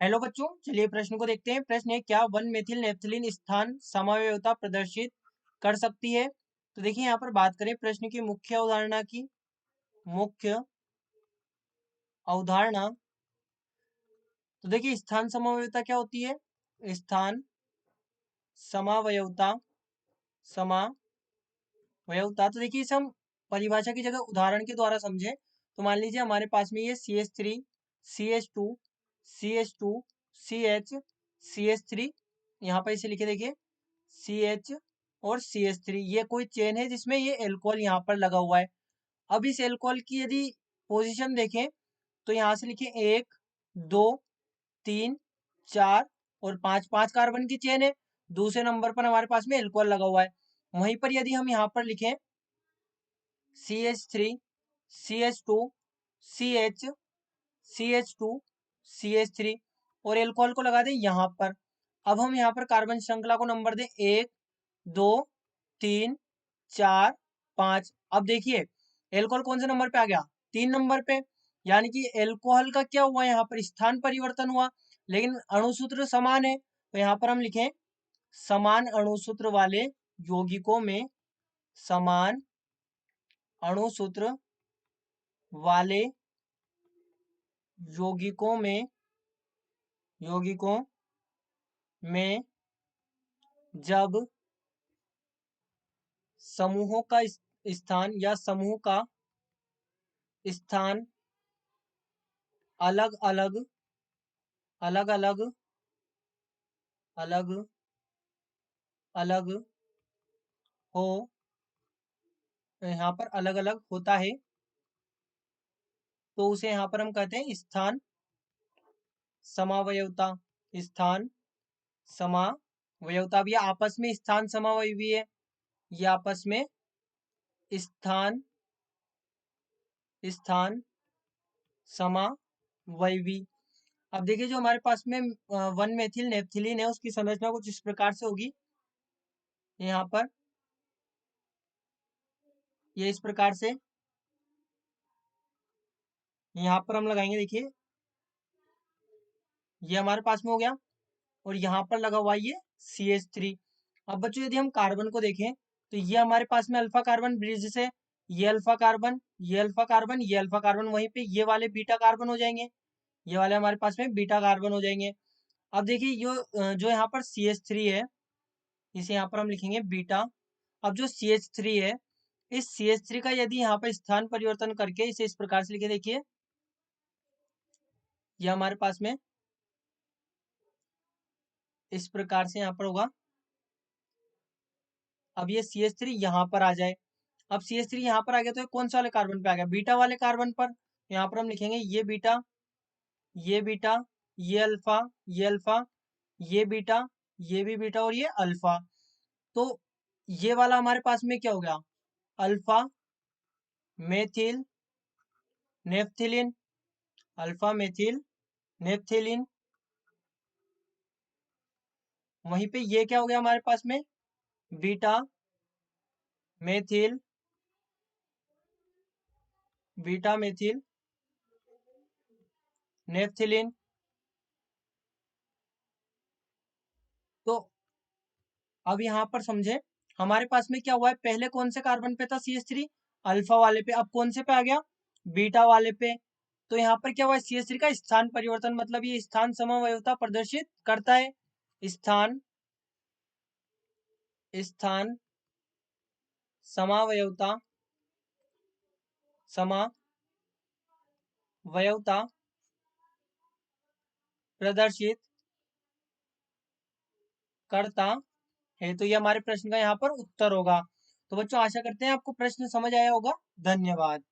Hello बच्चों, चलिए प्रश्न को देखते हैं। प्रश्न है, क्या 1 मेथिल नेप्थलीन स्थान समावयवता प्रदर्शित कर सकती है? तो देखिए यहाँ पर बात करें प्रश्न की मुख्य अवधारणा की। मुख्य अवधारणा, तो देखिए स्थान समावयवता क्या होती है? स्थान समावयवता, समावयवता, तो देखिए इसे हम परिभाषा की जगह उदाहरण के द्वारा समझें तो मान लीजिए हमारे पास में ये CH3 CH2 CH2 CH CH3, यहाँ पर इसे लिखे देखिए CH और CH3, ये कोई चेन है जिसमें ये एल्कोहल यहाँ पर लगा हुआ है। अब इस एल्कोहल की यदि पोजीशन देखें तो यहाँ से लिखे 1 2 3 4 और 5, 5 कार्बन की चेन है। दूसरे नंबर पर हमारे पास में एल्कोहल लगा हुआ है। वहीं पर यदि हम यहाँ पर लिखें CH3 CH2 CH CH2 CH3 और एल्कोहल को लगा दें यहाँ पर। अब हम यहाँ पर कार्बन श्रृंखला को नंबर दें 1 2 3 4 5। अब देखिए एल्कोहल कौन से नंबर पे आ गया? 3 नंबर पे। यानी कि एल्कोहल का क्या हुआ, यहाँ पर स्थान परिवर्तन हुआ, लेकिन अणुसूत्र समान है। तो यहाँ पर हम लिखें समान अणुसूत्र वाले यौगिकों में, समान अणुसूत्र वाले यौगिकों में जब समूहों का स्थान या समूह का स्थान अलग अलग अलग अलग अलग अलग हो, यहाँ पर अलग अलग होता है, तो उसे यहाँ पर हम कहते हैं स्थान समावयवता। स्थान समावयवता। अब ये आपस में स्थान समावयवी है, ये आपस में स्थान समावयवी। अब देखिए जो हमारे पास में 1 मेथिल नेप्थलीन है उसकी संरचना कुछ इस प्रकार से होगी। यहाँ पर ये इस प्रकार से यहाँ पर हम लगाएंगे, देखिए ये हमारे पास में हो गया और यहाँ पर लगा हुआ ये CH3। अब बच्चों यदि हम कार्बन को देखें तो ये हमारे पास में अल्फा कार्बन ब्रिज से, ये अल्फा कार्बन, ये अल्फा कार्बन, ये अल्फा कार्बन, वहीं पे ये वाले बीटा कार्बन हो जाएंगे, ये वाले हमारे पास में बीटा कार्बन हो जाएंगे। अब देखिए जो यहाँ पर CH3 है इसे यहाँ पर हम लिखेंगे बीटा। अब जो CH3 है, इस CH3 का यदि यहाँ पर स्थान परिवर्तन करके इसे इस प्रकार से लिखे, देखिए ये हमारे पास में इस प्रकार से यहाँ पर होगा। अब ये CH3 यहाँ पर आ जाए। अब CH3 यहाँ पर आ गया तो ये कौन सा वाले कार्बन पे आ गया? बीटा वाले कार्बन पर। यहाँ पर हम लिखेंगे ये बीटा, ये बीटा, ये अल्फा, ये अल्फा, ये बीटा, ये भी बीटा और ये अल्फा। तो ये वाला हमारे पास में क्या हो गया? Alpha methyl naphthalene, alpha methyl naphthalene. वहीं पे ये क्या हो गया हमारे पास में? Beta methyl, beta methyl naphthalene. तो अब यहाँ पर समझे हमारे पास में क्या हुआ है, पहले कौन से कार्बन पे था CH3? अल्फा वाले पे। अब कौन से पे आ गया? बीटा वाले पे। तो यहाँ पर क्या हुआ है, CH3 का स्थान परिवर्तन, मतलब ये स्थान समवयवता प्रदर्शित करता है। स्थान स्थान समावयवता समावयवता प्रदर्शित करता है। तो ये हमारे प्रश्न का यहाँ पर उत्तर होगा। तो बच्चों आशा करते हैं आपको प्रश्न समझ आया होगा। धन्यवाद।